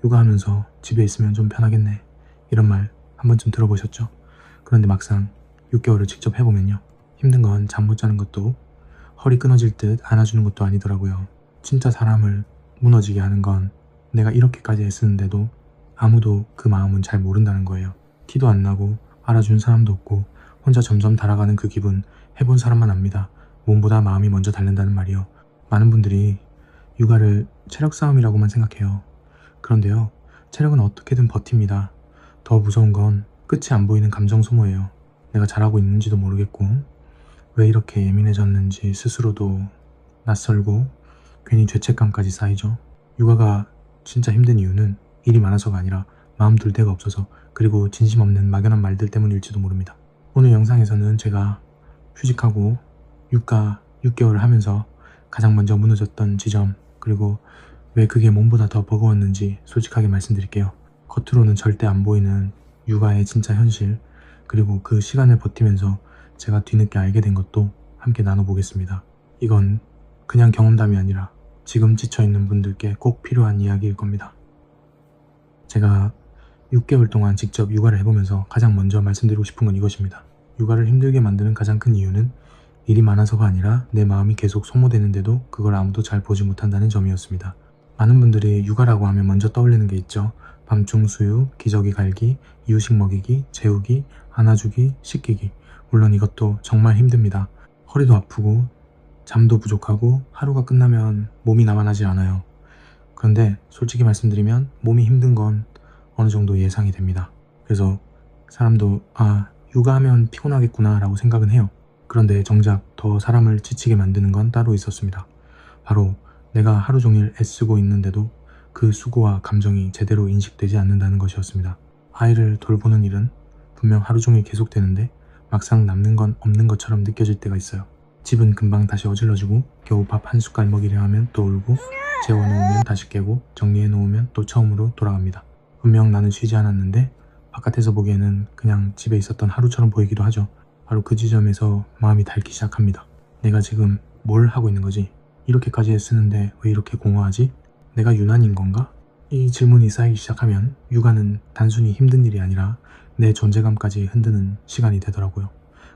육아하면서 집에 있으면 좀 편하겠네, 이런 말 한 번쯤 들어보셨죠? 그런데 막상 6개월을 직접 해보면요, 힘든 건 잠 못 자는 것도 허리 끊어질 듯 안아주는 것도 아니더라고요. 진짜 사람을 무너지게 하는 건 내가 이렇게까지 애쓰는데도 아무도 그 마음은 잘 모른다는 거예요. 티도 안 나고 알아준 사람도 없고 혼자 점점 달아가는 그 기분, 해본 사람만 압니다. 몸보다 마음이 먼저 달린다는 말이요. 많은 분들이 육아를 체력 싸움이라고만 생각해요. 그런데요, 체력은 어떻게든 버팁니다. 더 무서운 건 끝이 안 보이는 감정 소모예요. 내가 잘하고 있는지도 모르겠고 왜 이렇게 예민해졌는지 스스로도 낯설고 괜히 죄책감까지 쌓이죠. 육아가 진짜 힘든 이유는 일이 많아서가 아니라 마음 둘 데가 없어서, 그리고 진심 없는 막연한 말들 때문일지도 모릅니다. 오늘 영상에서는 제가 휴직하고 육아 6개월을 하면서 가장 먼저 무너졌던 지점, 그리고 왜 그게 몸보다 더 버거웠는지 솔직하게 말씀드릴게요. 겉으로는 절대 안 보이는 육아의 진짜 현실, 그리고 그 시간을 버티면서 제가 뒤늦게 알게 된 것도 함께 나눠보겠습니다. 이건 그냥 경험담이 아니라 지금 지쳐있는 분들께 꼭 필요한 이야기일 겁니다. 제가 6개월 동안 직접 육아를 해보면서 가장 먼저 말씀드리고 싶은 건 이것입니다. 육아를 힘들게 만드는 가장 큰 이유는 일이 많아서가 아니라 내 마음이 계속 소모되는데도 그걸 아무도 잘 보지 못한다는 점이었습니다. 많은 분들이 육아라고 하면 먼저 떠올리는 게 있죠. 밤중 수유, 기저귀 갈기, 이유식 먹이기, 재우기, 안아주기, 씻기기. 물론 이것도 정말 힘듭니다. 허리도 아프고 잠도 부족하고 하루가 끝나면 몸이 나만하지 않아요. 그런데 솔직히 말씀드리면 몸이 힘든 건 어느 정도 예상이 됩니다. 그래서 사람도 육아하면 피곤하겠구나 라고 생각은 해요. 그런데 정작 더 사람을 지치게 만드는 건 따로 있었습니다. 바로 내가 하루 종일 애쓰고 있는데도 그 수고와 감정이 제대로 인식되지 않는다는 것이었습니다. 아이를 돌보는 일은 분명 하루 종일 계속되는데 막상 남는 건 없는 것처럼 느껴질 때가 있어요. 집은 금방 다시 어질러지고 겨우 밥 한 숟갈 먹이려 하면 또 울고, 재워놓으면 다시 깨고, 정리해놓으면 또 처음으로 돌아갑니다. 분명 나는 쉬지 않았는데 바깥에서 보기에는 그냥 집에 있었던 하루처럼 보이기도 하죠. 바로 그 지점에서 마음이 닳기 시작합니다. 내가 지금 뭘 하고 있는 거지? 이렇게까지 애쓰는데 왜 이렇게 공허하지? 내가 유난인 건가? 이 질문이 쌓이기 시작하면 육아는 단순히 힘든 일이 아니라 내 존재감까지 흔드는 시간이 되더라고요.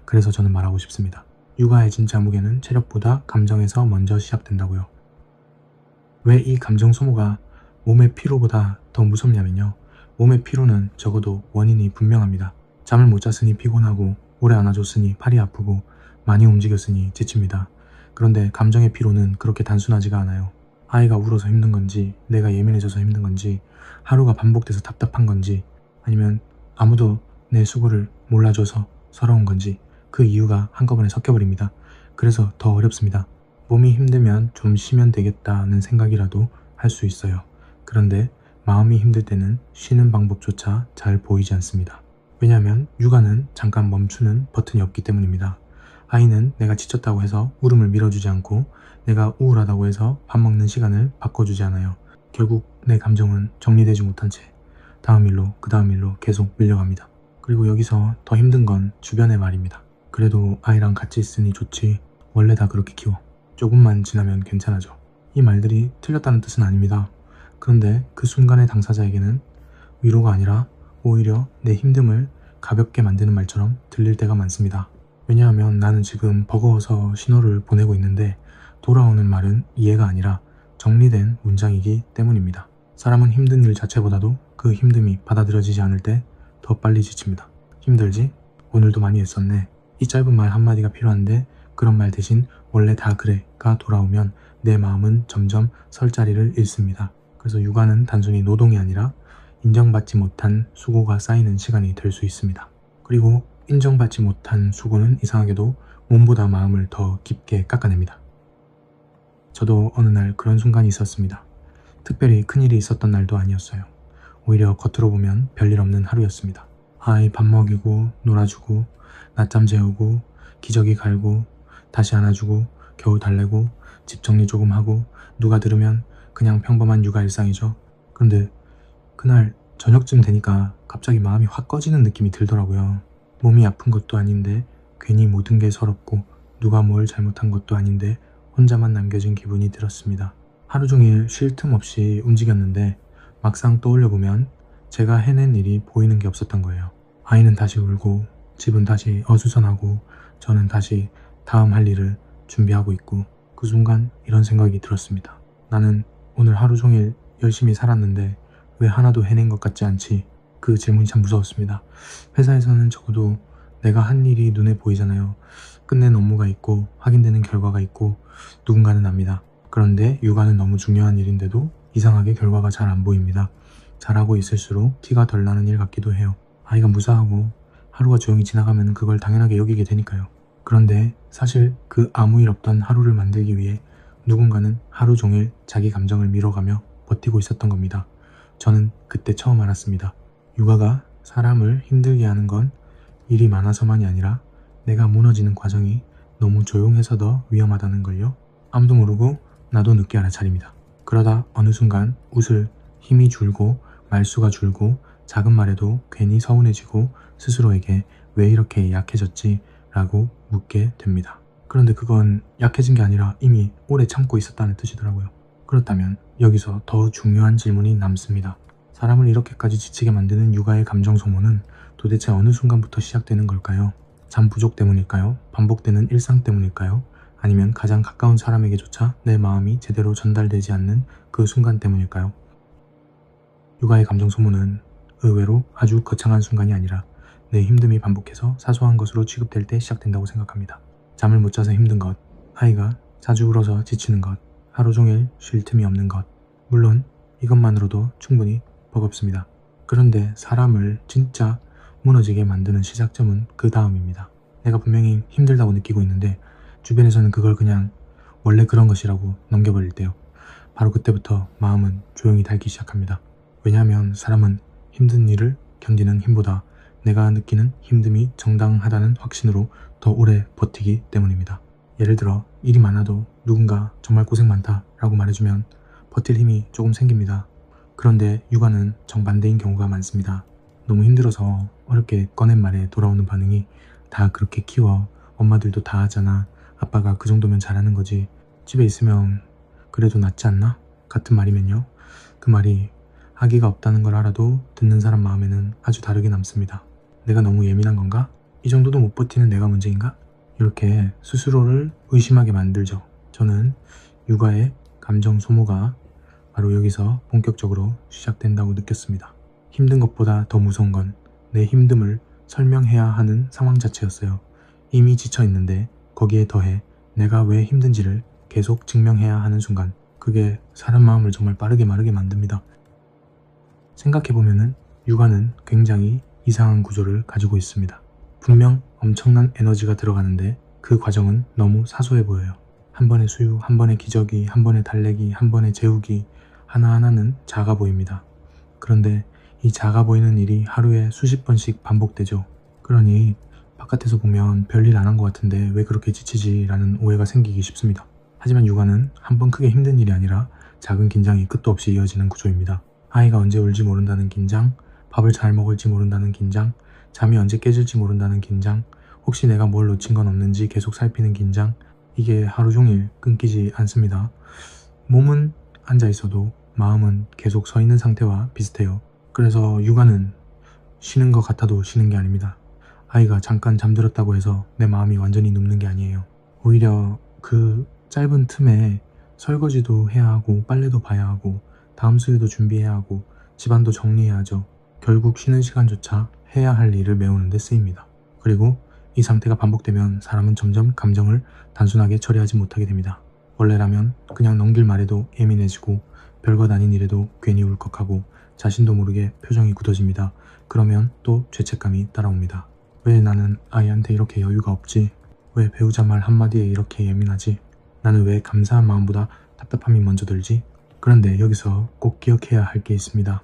그래서 저는 말하고 싶습니다. 육아의 진짜 무게는 체력보다 감정에서 먼저 시작된다고요. 왜 이 감정 소모가 몸의 피로보다 더 무섭냐면요. 몸의 피로는 적어도 원인이 분명합니다. 잠을 못 잤으니 피곤하고, 오래 안아줬으니 팔이 아프고, 많이 움직였으니 지칩니다. 그런데 감정의 피로는 그렇게 단순하지가 않아요. 아이가 울어서 힘든 건지, 내가 예민해져서 힘든 건지, 하루가 반복돼서 답답한 건지, 아니면 아무도 내 수고를 몰라줘서 서러운 건지, 그 이유가 한꺼번에 섞여버립니다. 그래서 더 어렵습니다. 몸이 힘들면 좀 쉬면 되겠다는 생각이라도 할 수 있어요. 그런데 마음이 힘들 때는 쉬는 방법조차 잘 보이지 않습니다. 왜냐하면 육아는 잠깐 멈추는 버튼이 없기 때문입니다. 아이는 내가 지쳤다고 해서 울음을 밀어주지 않고, 내가 우울하다고 해서 밥 먹는 시간을 바꿔주지 않아요. 결국 내 감정은 정리되지 못한 채 다음 일로 그 다음 일로 계속 밀려갑니다. 그리고 여기서 더 힘든 건 주변의 말입니다. 그래도 아이랑 같이 있으니 좋지, 원래 다 그렇게 키워, 조금만 지나면 괜찮아져. 이 말들이 틀렸다는 뜻은 아닙니다. 그런데 그 순간의 당사자에게는 위로가 아니라 오히려 내 힘듦을 가볍게 만드는 말처럼 들릴 때가 많습니다. 왜냐하면 나는 지금 버거워서 신호를 보내고 있는데 돌아오는 말은 이해가 아니라 정리된 문장이기 때문입니다. 사람은 힘든 일 자체보다도 그 힘듦이 받아들여지지 않을 때 더 빨리 지칩니다. 힘들지? 오늘도 많이 애썼네. 이 짧은 말 한마디가 필요한데, 그런 말 대신 원래 다 그래가 돌아오면 내 마음은 점점 설 자리를 잃습니다. 그래서 육아는 단순히 노동이 아니라 인정받지 못한 수고가 쌓이는 시간이 될 수 있습니다. 그리고 인정받지 못한 수고는 이상하게도 몸보다 마음을 더 깊게 깎아냅니다. 저도 어느 날 그런 순간이 있었습니다. 특별히 큰일이 있었던 날도 아니었어요. 오히려 겉으로 보면 별일 없는 하루였습니다. 아이 밥 먹이고 놀아주고 낮잠 재우고 기저귀 갈고 다시 안아주고 겨우 달래고 집 정리 조금 하고, 누가 들으면 그냥 평범한 육아 일상이죠. 그런데 그날 저녁쯤 되니까 갑자기 마음이 확 꺼지는 느낌이 들더라고요. 몸이 아픈 것도 아닌데 괜히 모든 게 서럽고, 누가 뭘 잘못한 것도 아닌데 혼자만 남겨진 기분이 들었습니다. 하루 종일 쉴 틈 없이 움직였는데 막상 떠올려보면 제가 해낸 일이 보이는 게 없었던 거예요. 아이는 다시 울고 집은 다시 어수선하고 저는 다시 다음 할 일을 준비하고 있고 그 순간 이런 생각이 들었습니다. 나는 오늘 하루 종일 열심히 살았는데 왜 하나도 해낸 것 같지 않지? 그 질문이 참 무서웠습니다. 회사에서는 적어도 내가 한 일이 눈에 보이잖아요. 끝낸 업무가 있고 확인되는 결과가 있고 누군가는 압니다. 그런데 육아는 너무 중요한 일인데도 이상하게 결과가 잘 안 보입니다. 잘하고 있을수록 티가 덜 나는 일 같기도 해요. 아이가 무사하고 하루가 조용히 지나가면 그걸 당연하게 여기게 되니까요. 그런데 사실 그 아무 일 없던 하루를 만들기 위해 누군가는 하루 종일 자기 감정을 밀어가며 버티고 있었던 겁니다. 저는 그때 처음 알았습니다. 육아가 사람을 힘들게 하는 건 일이 많아서만이 아니라 내가 무너지는 과정이 너무 조용해서 더 위험하다는 걸요. 아무도 모르고 나도 늦게 알아차립니다. 그러다 어느 순간 웃을 힘이 줄고 말수가 줄고 작은 말에도 괜히 서운해지고 스스로에게 왜 이렇게 약해졌지? 라고 묻게 됩니다. 그런데 그건 약해진 게 아니라 이미 오래 참고 있었다는 뜻이더라고요. 그렇다면 여기서 더 중요한 질문이 남습니다. 사람을 이렇게까지 지치게 만드는 육아의 감정 소모는 도대체 어느 순간부터 시작되는 걸까요? 잠 부족 때문일까요? 반복되는 일상 때문일까요? 아니면 가장 가까운 사람에게조차 내 마음이 제대로 전달되지 않는 그 순간 때문일까요? 육아의 감정 소모는 의외로 아주 거창한 순간이 아니라 내 힘듦이 반복해서 사소한 것으로 취급될 때 시작된다고 생각합니다. 잠을 못 자서 힘든 것, 아이가 자주 울어서 지치는 것, 하루 종일 쉴 틈이 없는 것. 물론 이것만으로도 충분히 버겁습니다. 그런데 사람을 진짜 무너지게 만드는 시작점은 그 다음입니다. 내가 분명히 힘들다고 느끼고 있는데 주변에서는 그걸 그냥 원래 그런 것이라고 넘겨버릴 때요. 바로 그때부터 마음은 조용히 닳기 시작합니다. 왜냐하면 사람은 힘든 일을 견디는 힘보다 내가 느끼는 힘듦이 정당하다는 확신으로 더 오래 버티기 때문입니다. 예를 들어 일이 많아도 누군가 정말 고생 많다 라고 말해주면 버틸 힘이 조금 생깁니다. 그런데 육아는 정반대인 경우가 많습니다. 너무 힘들어서 어렵게 꺼낸 말에 돌아오는 반응이 다 그렇게 키워. 엄마들도 다 하잖아. 아빠가 그 정도면 잘하는 거지. 집에 있으면 그래도 낫지 않나? 같은 말이면요. 그 말이 아기가 없다는 걸 알아도 듣는 사람 마음에는 아주 다르게 남습니다. 내가 너무 예민한 건가? 이 정도도 못 버티는 내가 문제인가? 이렇게 스스로를 의심하게 만들죠. 저는 육아의 감정 소모가 바로 여기서 본격적으로 시작된다고 느꼈습니다. 힘든 것보다 더 무서운 건 내 힘듦을 설명해야 하는 상황 자체였어요. 이미 지쳐있는데 거기에 더해 내가 왜 힘든지를 계속 증명해야 하는 순간, 그게 사람 마음을 정말 빠르게 마르게 만듭니다. 생각해보면은 육아는 굉장히 이상한 구조를 가지고 있습니다. 분명 엄청난 에너지가 들어가는데 그 과정은 너무 사소해 보여요. 한 번의 수유, 한 번의 기저귀, 한 번의 달래기, 한 번의 재우기, 하나하나는 작아 보입니다. 그런데 이 작아 보이는 일이 하루에 수십 번씩 반복되죠. 그러니 바깥에서 보면 별일 안 한 것 같은데 왜 그렇게 지치지? 라는 오해가 생기기 쉽습니다. 하지만 육아는 한 번 크게 힘든 일이 아니라 작은 긴장이 끝도 없이 이어지는 구조입니다. 아이가 언제 울지 모른다는 긴장, 밥을 잘 먹을지 모른다는 긴장, 잠이 언제 깨질지 모른다는 긴장, 혹시 내가 뭘 놓친 건 없는지 계속 살피는 긴장, 이게 하루 종일 끊기지 않습니다. 몸은 앉아 있어도 마음은 계속 서 있는 상태와 비슷해요. 그래서 육아는 쉬는 것 같아도 쉬는 게 아닙니다. 아이가 잠깐 잠들었다고 해서 내 마음이 완전히 눕는 게 아니에요. 오히려 그 짧은 틈에 설거지도 해야 하고 빨래도 봐야 하고 다음 수유도 준비해야 하고 집안도 정리해야 하죠. 결국 쉬는 시간조차 해야 할 일을 메우는 데 쓰입니다. 그리고 이 상태가 반복되면 사람은 점점 감정을 단순하게 처리하지 못하게 됩니다. 원래라면 그냥 넘길 말에도 예민해지고 별것 아닌 일에도 괜히 울컥하고 자신도 모르게 표정이 굳어집니다. 그러면 또 죄책감이 따라옵니다. 왜 나는 아이한테 이렇게 여유가 없지? 왜 배우자 말 한마디에 이렇게 예민하지? 나는 왜 감사한 마음보다 답답함이 먼저 들지? 그런데 여기서 꼭 기억해야 할 게 있습니다.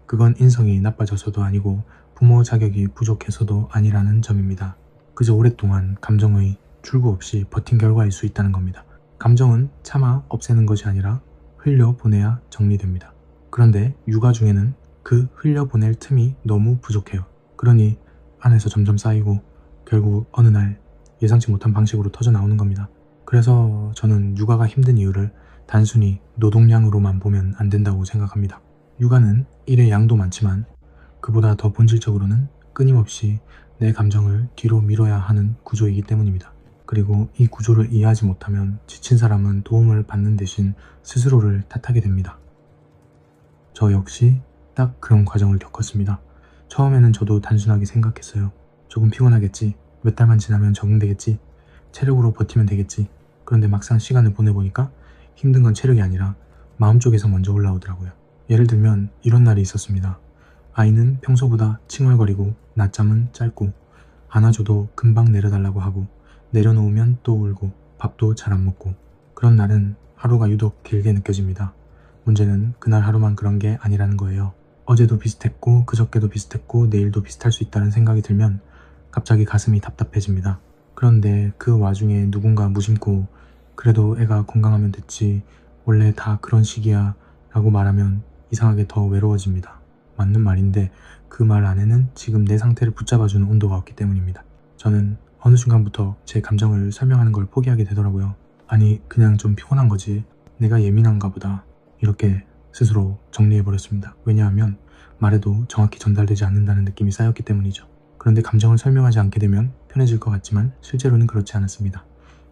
그건 인성이 나빠져서도 아니고 부모 자격이 부족해서도 아니라는 점입니다. 그저 오랫동안 감정의 출구 없이 버틴 결과일 수 있다는 겁니다. 감정은 참아 없애는 것이 아니라 흘려보내야 정리됩니다. 그런데 육아 중에는 그 흘려보낼 틈이 너무 부족해요. 그러니 안에서 점점 쌓이고 결국 어느 날 예상치 못한 방식으로 터져나오는 겁니다. 그래서 저는 육아가 힘든 이유를 단순히 노동량으로만 보면 안 된다고 생각합니다. 육아는 일의 양도 많지만 그보다 더 본질적으로는 끊임없이 내 감정을 뒤로 밀어야 하는 구조이기 때문입니다. 그리고 이 구조를 이해하지 못하면 지친 사람은 도움을 받는 대신 스스로를 탓하게 됩니다. 저 역시 딱 그런 과정을 겪었습니다. 처음에는 저도 단순하게 생각했어요. 조금 피곤하겠지. 몇 달만 지나면 적응되겠지. 체력으로 버티면 되겠지. 그런데 막상 시간을 보내보니까 힘든 건 체력이 아니라 마음 쪽에서 먼저 올라오더라고요. 예를 들면 이런 날이 있었습니다. 아이는 평소보다 칭얼거리고 낮잠은 짧고 안아줘도 금방 내려달라고 하고 내려놓으면 또 울고 밥도 잘 안 먹고 그런 날은 하루가 유독 길게 느껴집니다. 문제는 그날 하루만 그런 게 아니라는 거예요. 어제도 비슷했고 그저께도 비슷했고 내일도 비슷할 수 있다는 생각이 들면 갑자기 가슴이 답답해집니다. 그런데 그 와중에 누군가 무심코 그래도 애가 건강하면 됐지 원래 다 그런 식이야 라고 말하면 이상하게 더 외로워집니다. 맞는 말인데 그 말 안에는 지금 내 상태를 붙잡아주는 온도가 없기 때문입니다. 저는 어느 순간부터 제 감정을 설명하는 걸 포기하게 되더라고요. 아니 그냥 좀 피곤한 거지 내가 예민한가 보다 이렇게 스스로 정리해버렸습니다. 왜냐하면 말해도 정확히 전달되지 않는다는 느낌이 쌓였기 때문이죠. 그런데 감정을 설명하지 않게 되면 편해질 것 같지만 실제로는 그렇지 않았습니다.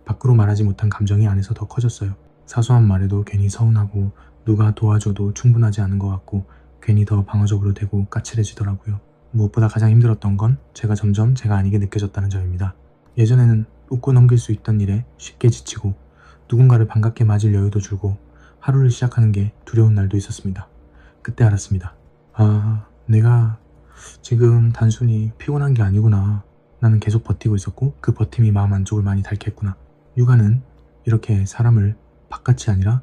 밖으로 말하지 못한 감정이 안에서 더 커졌어요. 사소한 말에도 괜히 서운하고 누가 도와줘도 충분하지 않은 것 같고 괜히 더 방어적으로 되고 까칠해지더라고요. 무엇보다 가장 힘들었던 건 제가 점점 제가 아니게 느껴졌다는 점입니다. 예전에는 웃고 넘길 수 있던 일에 쉽게 지치고 누군가를 반갑게 맞을 여유도 줄고 하루를 시작하는 게 두려운 날도 있었습니다. 그때 알았습니다. 아, 내가 지금 단순히 피곤한 게 아니구나. 나는 계속 버티고 있었고 그 버팀이 마음 안쪽을 많이 닳게 했구나. 육아는 이렇게 사람을 바깥이 아니라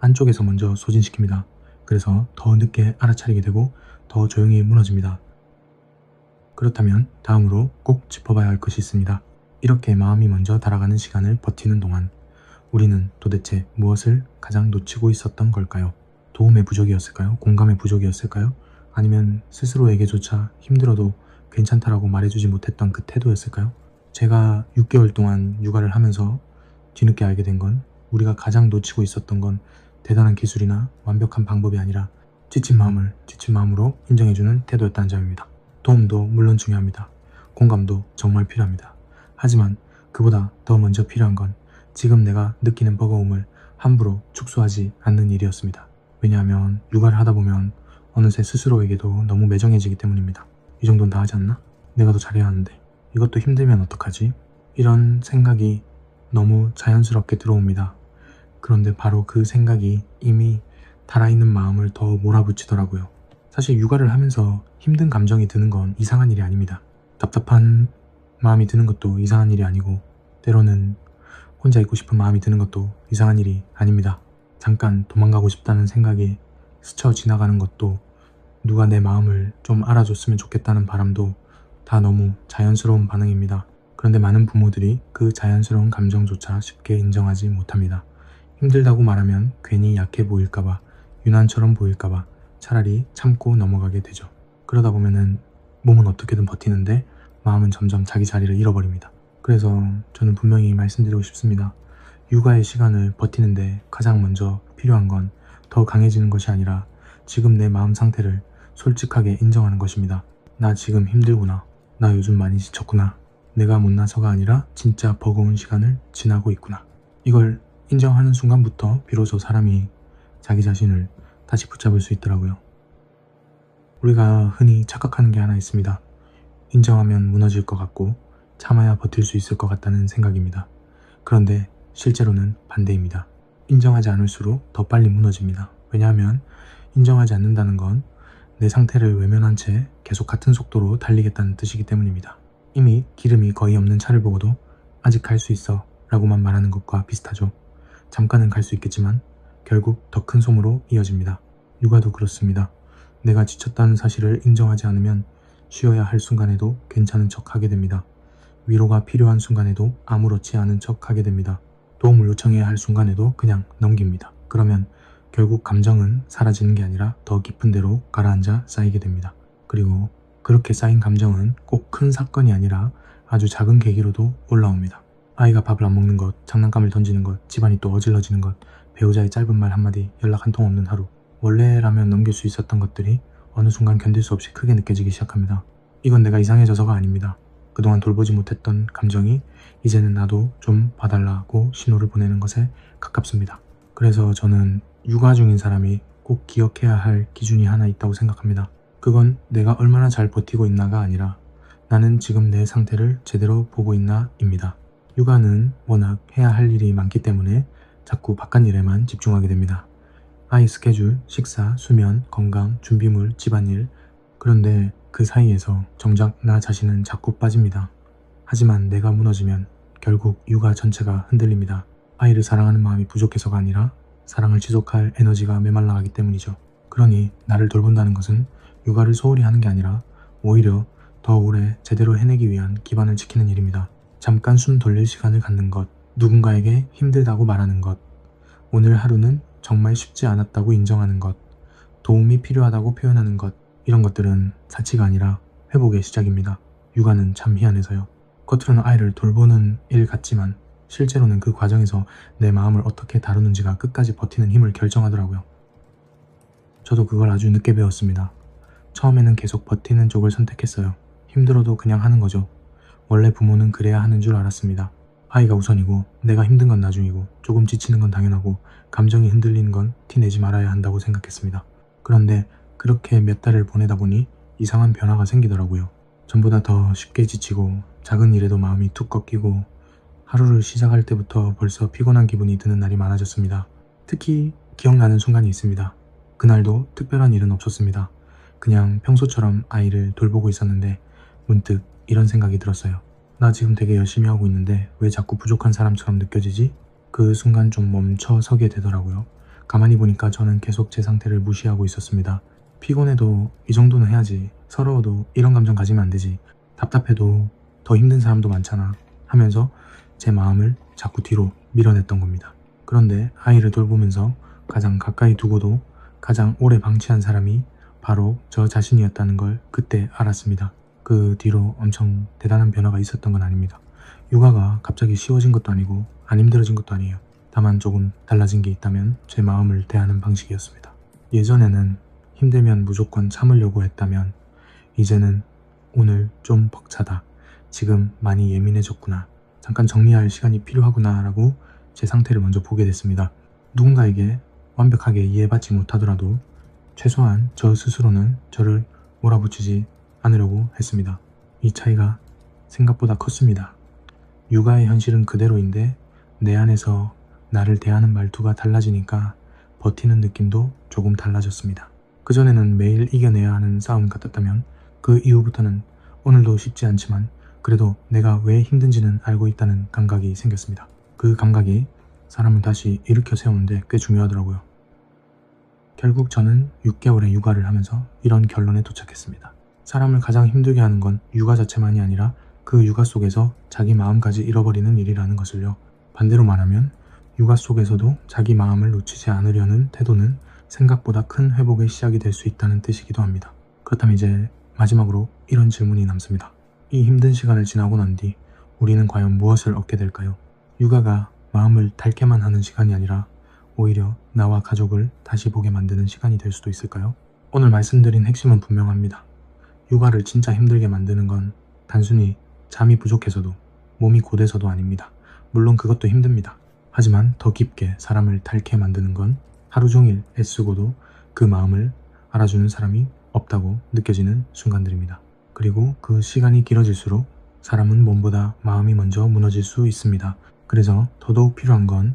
안쪽에서 먼저 소진시킵니다. 그래서 더 늦게 알아차리게 되고 더 조용히 무너집니다. 그렇다면 다음으로 꼭 짚어봐야 할 것이 있습니다. 이렇게 마음이 먼저 달아가는 시간을 버티는 동안 우리는 도대체 무엇을 가장 놓치고 있었던 걸까요? 도움의 부족이었을까요? 공감의 부족이었을까요? 아니면 스스로에게조차 힘들어도 괜찮다라고 말해주지 못했던 그 태도였을까요? 제가 6개월 동안 육아를 하면서 뒤늦게 알게 된 건 우리가 가장 놓치고 있었던 건 대단한 기술이나 완벽한 방법이 아니라 지친 마음을 지친 마음으로 인정해주는 태도였다는 점입니다. 도움도 물론 중요합니다. 공감도 정말 필요합니다. 하지만 그보다 더 먼저 필요한 건 지금 내가 느끼는 버거움을 함부로 축소하지 않는 일이었습니다. 왜냐하면 육아를 하다 보면 어느새 스스로에게도 너무 매정해지기 때문입니다. 이 정도는 다 하지 않나? 내가 더 잘해야 하는데 이것도 힘들면 어떡하지? 이런 생각이 너무 자연스럽게 들어옵니다. 그런데 바로 그 생각이 이미 달아있는 마음을 더 몰아붙이더라고요. 사실 육아를 하면서 힘든 감정이 드는 건 이상한 일이 아닙니다. 답답한 마음이 드는 것도 이상한 일이 아니고 때로는 혼자 있고 싶은 마음이 드는 것도 이상한 일이 아닙니다. 잠깐 도망가고 싶다는 생각이 스쳐 지나가는 것도 누가 내 마음을 좀 알아줬으면 좋겠다는 바람도 다 너무 자연스러운 반응입니다. 그런데 많은 부모들이 그 자연스러운 감정조차 쉽게 인정하지 못합니다. 힘들다고 말하면 괜히 약해 보일까봐 유난처럼 보일까봐 차라리 참고 넘어가게 되죠. 그러다 보면은 몸은 어떻게든 버티는데 마음은 점점 자기 자리를 잃어버립니다. 그래서 저는 분명히 말씀드리고 싶습니다. 육아의 시간을 버티는데 가장 먼저 필요한 건 더 강해지는 것이 아니라 지금 내 마음 상태를 솔직하게 인정하는 것입니다. 나 지금 힘들구나. 나 요즘 많이 지쳤구나. 내가 못나서가 아니라 진짜 버거운 시간을 지나고 있구나. 이걸 인정하는 순간부터 비로소 사람이 자기 자신을 다시 붙잡을 수 있더라고요. 우리가 흔히 착각하는 게 하나 있습니다. 인정하면 무너질 것 같고 참아야 버틸 수 있을 것 같다는 생각입니다. 그런데 실제로는 반대입니다. 인정하지 않을수록 더 빨리 무너집니다. 왜냐하면 인정하지 않는다는 건 내 상태를 외면한 채 계속 같은 속도로 달리겠다는 뜻이기 때문입니다. 이미 기름이 거의 없는 차를 보고도 아직 갈 수 있어 라고만 말하는 것과 비슷하죠. 잠깐은 갈 수 있겠지만 결국 더 큰 소모로 이어집니다. 육아도 그렇습니다. 내가 지쳤다는 사실을 인정하지 않으면 쉬어야 할 순간에도 괜찮은 척 하게 됩니다. 위로가 필요한 순간에도 아무렇지 않은 척 하게 됩니다. 도움을 요청해야 할 순간에도 그냥 넘깁니다. 그러면 결국 감정은 사라지는 게 아니라 더 깊은 데로 가라앉아 쌓이게 됩니다. 그리고 그렇게 쌓인 감정은 꼭 큰 사건이 아니라 아주 작은 계기로도 올라옵니다. 아이가 밥을 안 먹는 것, 장난감을 던지는 것, 집안이 또 어질러지는 것, 배우자의 짧은 말 한마디, 연락 한 통 없는 하루. 원래라면 넘길 수 있었던 것들이 어느 순간 견딜 수 없이 크게 느껴지기 시작합니다. 이건 내가 이상해져서가 아닙니다. 그동안 돌보지 못했던 감정이 이제는 나도 좀 봐달라고 신호를 보내는 것에 가깝습니다. 그래서 저는 육아 중인 사람이 꼭 기억해야 할 기준이 하나 있다고 생각합니다. 그건 내가 얼마나 잘 버티고 있나가 아니라 나는 지금 내 상태를 제대로 보고 있나 입니다. 육아는 워낙 해야 할 일이 많기 때문에 자꾸 바깥 일에만 집중하게 됩니다. 아이 스케줄, 식사, 수면, 건강, 준비물, 집안일. 그런데 그 사이에서 정작 나 자신은 자꾸 빠집니다. 하지만 내가 무너지면 결국 육아 전체가 흔들립니다. 아이를 사랑하는 마음이 부족해서가 아니라 사랑을 지속할 에너지가 메말라가기 때문이죠. 그러니 나를 돌본다는 것은 육아를 소홀히 하는 게 아니라 오히려 더 오래 제대로 해내기 위한 기반을 지키는 일입니다. 잠깐 숨 돌릴 시간을 갖는 것, 누군가에게 힘들다고 말하는 것, 오늘 하루는 정말 쉽지 않았다고 인정하는 것, 도움이 필요하다고 표현하는 것, 이런 것들은 사치가 아니라 회복의 시작입니다. 육아는 참 희한해서요. 겉으로는 아이를 돌보는 일 같지만 실제로는 그 과정에서 내 마음을 어떻게 다루는지가 끝까지 버티는 힘을 결정하더라고요. 저도 그걸 아주 늦게 배웠습니다. 처음에는 계속 버티는 쪽을 선택했어요. 힘들어도 그냥 하는 거죠. 원래 부모는 그래야 하는 줄 알았습니다. 아이가 우선이고 내가 힘든 건 나중이고 조금 지치는 건 당연하고 감정이 흔들리는 건 티내지 말아야 한다고 생각했습니다. 그런데 그렇게 몇 달을 보내다 보니 이상한 변화가 생기더라고요. 전보다 더 쉽게 지치고 작은 일에도 마음이 툭 꺾이고 하루를 시작할 때부터 벌써 피곤한 기분이 드는 날이 많아졌습니다. 특히 기억나는 순간이 있습니다. 그날도 특별한 일은 없었습니다. 그냥 평소처럼 아이를 돌보고 있었는데 문득 이런 생각이 들었어요. 나 지금 되게 열심히 하고 있는데 왜 자꾸 부족한 사람처럼 느껴지지? 그 순간 좀 멈춰 서게 되더라고요. 가만히 보니까 저는 계속 제 상태를 무시하고 있었습니다. 피곤해도 이 정도는 해야지. 서러워도 이런 감정 가지면 안 되지. 답답해도 더 힘든 사람도 많잖아. 하면서 제 마음을 자꾸 뒤로 밀어냈던 겁니다. 그런데 아이를 돌보면서 가장 가까이 두고도 가장 오래 방치한 사람이 바로 저 자신이었다는 걸 그때 알았습니다. 그 뒤로 엄청 대단한 변화가 있었던 건 아닙니다. 육아가 갑자기 쉬워진 것도 아니고 안 힘들어진 것도 아니에요. 다만 조금 달라진 게 있다면 제 마음을 대하는 방식이었습니다. 예전에는 힘들면 무조건 참으려고 했다면 이제는 오늘 좀 벅차다. 지금 많이 예민해졌구나. 잠깐 정리할 시간이 필요하구나 라고 제 상태를 먼저 보게 됐습니다. 누군가에게 완벽하게 이해받지 못하더라도 최소한 저 스스로는 저를 몰아붙이지 않으려고 했습니다. 이 차이가 생각보다 컸습니다. 육아의 현실은 그대로인데 내 안에서 나를 대하는 말투가 달라지니까 버티는 느낌도 조금 달라졌습니다. 그전에는 매일 이겨내야 하는 싸움 같았다면 그 이후부터는 오늘도 쉽지 않지만 그래도 내가 왜 힘든지는 알고 있다는 감각이 생겼습니다. 그 감각이 사람을 다시 일으켜 세우는데 꽤 중요하더라고요. 결국 저는 6개월의 육아를 하면서 이런 결론에 도착했습니다. 사람을 가장 힘들게 하는 건 육아 자체만이 아니라 그 육아 속에서 자기 마음까지 잃어버리는 일이라는 것을요. 반대로 말하면 육아 속에서도 자기 마음을 놓치지 않으려는 태도는 생각보다 큰 회복의 시작이 될 수 있다는 뜻이기도 합니다. 그렇다면 이제 마지막으로 이런 질문이 남습니다. 이 힘든 시간을 지나고 난 뒤 우리는 과연 무엇을 얻게 될까요? 육아가 마음을 닳게만 하는 시간이 아니라 오히려 나와 가족을 다시 보게 만드는 시간이 될 수도 있을까요? 오늘 말씀드린 핵심은 분명합니다. 육아를 진짜 힘들게 만드는 건 단순히 잠이 부족해서도 몸이 고돼서도 아닙니다. 물론 그것도 힘듭니다. 하지만 더 깊게 사람을 닳게 만드는 건 하루 종일 애쓰고도 그 마음을 알아주는 사람이 없다고 느껴지는 순간들입니다. 그리고 그 시간이 길어질수록 사람은 몸보다 마음이 먼저 무너질 수 있습니다. 그래서 더더욱 필요한 건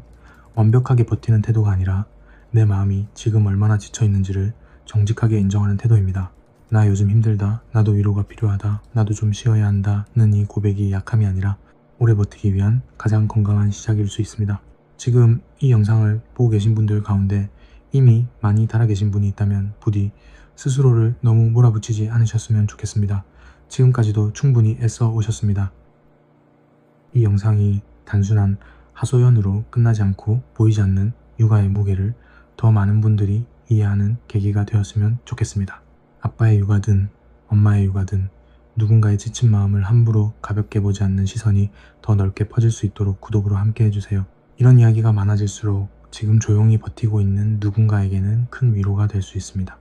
완벽하게 버티는 태도가 아니라 내 마음이 지금 얼마나 지쳐있는지를 정직하게 인정하는 태도입니다. 나 요즘 힘들다, 나도 위로가 필요하다, 나도 좀 쉬어야 한다는 이 고백이 약함이 아니라 오래 버티기 위한 가장 건강한 시작일 수 있습니다. 지금 이 영상을 보고 계신 분들 가운데 이미 많이 달아 계신 분이 있다면 부디 스스로를 너무 몰아붙이지 않으셨으면 좋겠습니다. 지금까지도 충분히 애써 오셨습니다. 이 영상이 단순한 하소연으로 끝나지 않고 보이지 않는 육아의 무게를 더 많은 분들이 이해하는 계기가 되었으면 좋겠습니다. 아빠의 육아든 엄마의 육아든 누군가의 지친 마음을 함부로 가볍게 보지 않는 시선이 더 넓게 퍼질 수 있도록 구독으로 함께 해주세요. 이런 이야기가 많아질수록 지금 조용히 버티고 있는 누군가에게는 큰 위로가 될 수 있습니다.